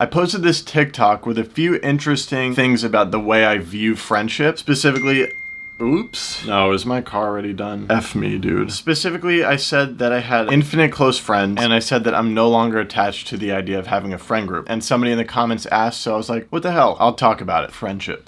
I posted this TikTok with a few interesting things about the way I view friendship, specifically. Oops. No, is my car already done? F me, dude. Specifically, I said that I had infinite close friends, and I said that I'm no longer attached to the idea of having a friend group. And somebody in the comments asked, so I was like, what the hell? I'll talk about it. Friendship.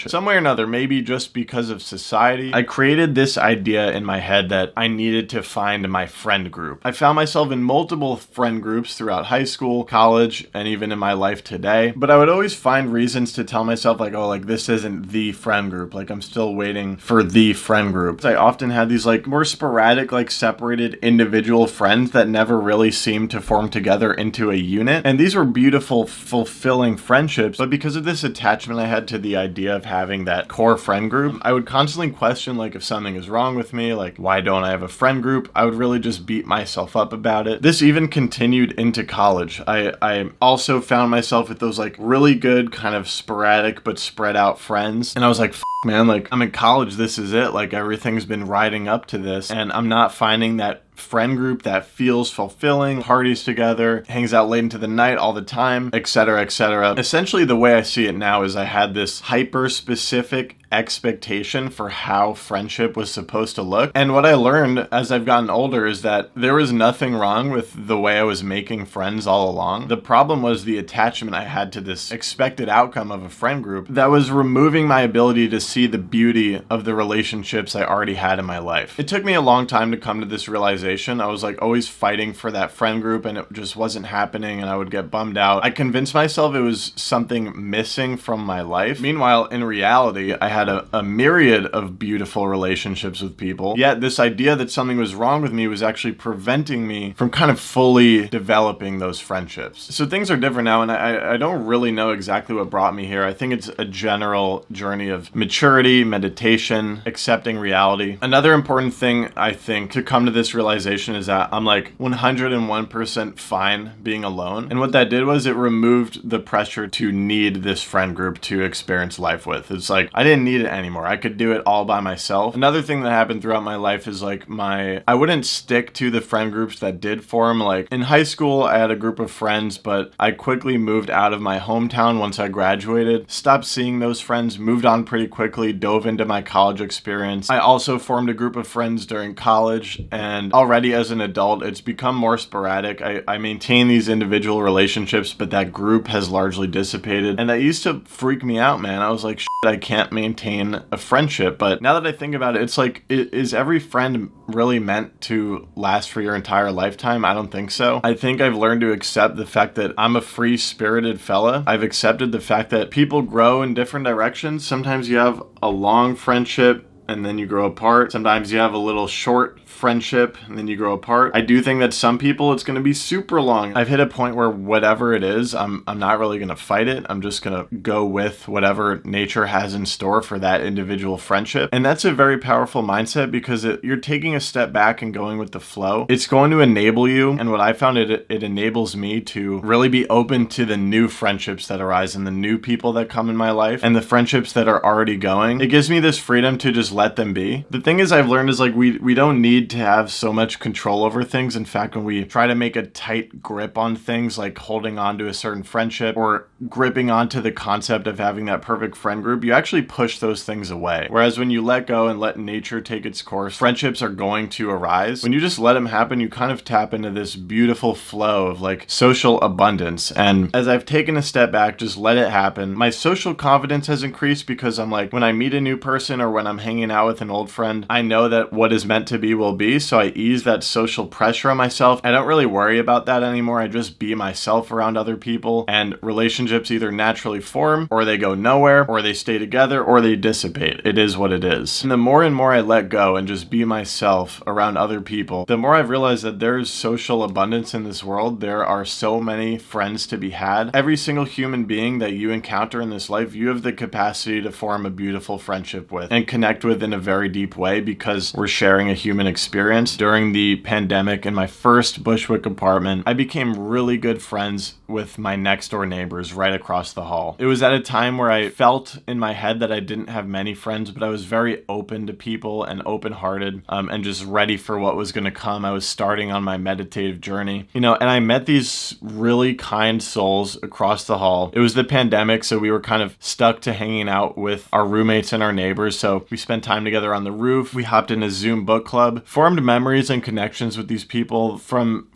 Some way or another, maybe just because of society, I created this idea in my head that I needed to find my friend group. I found myself in multiple friend groups throughout high school, college, and even in my life today. But I would always find reasons to tell myself like, oh, like this isn't the friend group. Like I'm still waiting for the friend group. I often had these like more sporadic, like separated individual friends that never really seemed to form together into a unit. And these were beautiful, fulfilling friendships. But because of this attachment I had to the idea of having that core friend group, I would constantly question like if something is wrong with me, like why don't I have a friend group? I would really just beat myself up about it. This even continued into college. I also found myself with those like really good kind of sporadic but spread out friends. And I was like, man, like I'm in college, this is it. Like everything's been riding up to this and I'm not finding that friend group that feels fulfilling, parties together, hangs out late into the night all the time, etc., etc. Essentially, the way I see it now is I had this hyper specific expectation for how friendship was supposed to look. And what I learned as I've gotten older is that there was nothing wrong with the way I was making friends all along. The problem was the attachment I had to this expected outcome of a friend group that was removing my ability to see the beauty of the relationships I already had in my life. It took me a long time to come to this realization. I was like always fighting for that friend group and it just wasn't happening and I would get bummed out. I convinced myself it was something missing from my life. Meanwhile, in reality, I had a myriad of beautiful relationships with people. Yet this idea that something was wrong with me was actually preventing me from kind of fully developing those friendships. So things are different now and I don't really know exactly what brought me here. I think it's a general journey of maturity, meditation, accepting reality. Another important thing I think to come to this realization is that I'm like 101% fine being alone. And what that did was it removed the pressure to need this friend group to experience life with. It's like I didn't need it anymore. I could do it all by myself. Another thing that happened throughout my life is like I wouldn't stick to the friend groups that did form. Like in high school, I had a group of friends, but I quickly moved out of my hometown once I graduated, stopped seeing those friends, moved on pretty quickly, dove into my college experience. I also formed a group of friends during college and already as an adult, it's become more sporadic. I maintain these individual relationships, but that group has largely dissipated. And that used to freak me out, man. I was like, shit, I can't maintain a friendship. But now that I think about it, it's like, is every friend really meant to last for your entire lifetime? I don't think so. I think I've learned to accept the fact that I'm a free-spirited fella. I've accepted the fact that people grow in different directions. Sometimes you have a long friendship and then you grow apart. Sometimes you have a little short friendship and then you grow apart. I do think that some people it's going to be super long. I've hit a point where whatever it is, I'm not really going to fight it. I'm just going to go with whatever nature has in store for that individual friendship. And that's a very powerful mindset because you're taking a step back and going with the flow. It's going to enable you. And what I found it enables me to really be open to the new friendships that arise and the new people that come in my life and the friendships that are already going. It gives me this freedom to just let them be. The thing is I've learned is like we don't need to have so much control over things. In fact, when we try to make a tight grip on things like holding on to a certain friendship or gripping onto the concept of having that perfect friend group, you actually push those things away. Whereas when you let go and let nature take its course, friendships are going to arise. When you just let them happen, you kind of tap into this beautiful flow of like social abundance. And as I've taken a step back, just let it happen, my social confidence has increased because I'm like, when I meet a new person or when I'm hanging out with an old friend, I know that what is meant to be will be. So I ease that social pressure on myself. I don't really worry about that anymore. I just be myself around other people and relationships either naturally form or they go nowhere or they stay together or they dissipate. It is what it is. And the more and more I let go and just be myself around other people, the more I've realized that there's social abundance in this world. There are so many friends to be had. Every single human being that you encounter in this life, you have the capacity to form a beautiful friendship with and connect with with in a very deep way because we're sharing a human experience. During the pandemic in my first Bushwick apartment, I became really good friends with my next door neighbors right across the hall. It was at a time where I felt in my head that I didn't have many friends, but I was very open to people and open-hearted, and just ready for what was going to come. I was starting on my meditative journey, and I met these really kind souls across the hall. It was the pandemic, so we were kind of stuck to hanging out with our roommates and our neighbors, so we spent time together on the roof. We hopped in a Zoom book club, formed memories and connections with these people from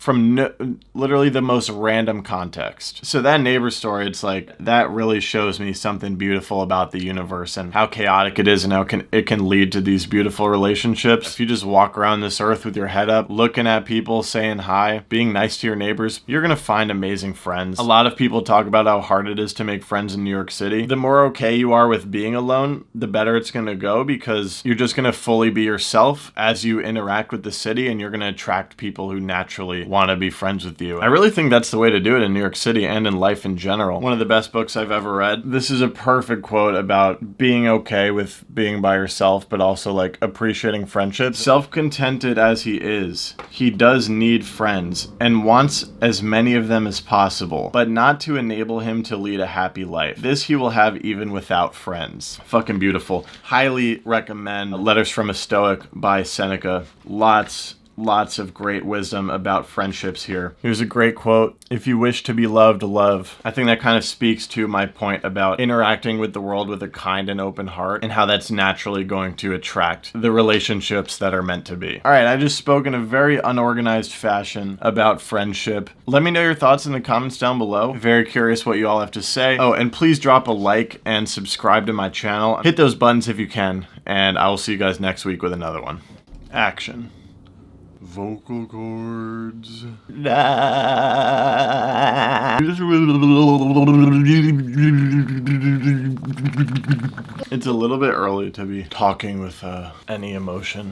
literally the most random context. So that neighbor story, it's like, that really shows me something beautiful about the universe and how chaotic it is and how it can lead to these beautiful relationships. If you just walk around this earth with your head up, looking at people, saying hi, being nice to your neighbors, you're gonna find amazing friends. A lot of people talk about how hard it is to make friends in New York City. The more okay you are with being alone, the better it's gonna go, because you're just gonna fully be yourself as you interact with the city, and you're gonna attract people who naturally want to be friends with you. I really think that's the way to do it in New York City and in life in general. One of the best books I've ever read. This is a perfect quote about being okay with being by yourself, but also like appreciating friendships. Self-contented as he is, he does need friends and wants as many of them as possible, but not to enable him to lead a happy life. This he will have even without friends. Fucking beautiful. Highly recommend Letters from a Stoic by Seneca. Lots of great wisdom about friendships here. Here's a great quote: "If you wish to be loved, love." I think that kind of speaks to my point about interacting with the world with a kind and open heart, and how that's naturally going to attract the relationships that are meant to be. Alright, I just spoke in a very unorganized fashion about friendship. Let me know your thoughts in the comments down below. Very curious what you all have to say. Oh, and please drop a like and subscribe to my channel. Hit those buttons if you can, and I will see you guys next week with another one. Action. Vocal cords. It's a little bit early to be talking with any emotion.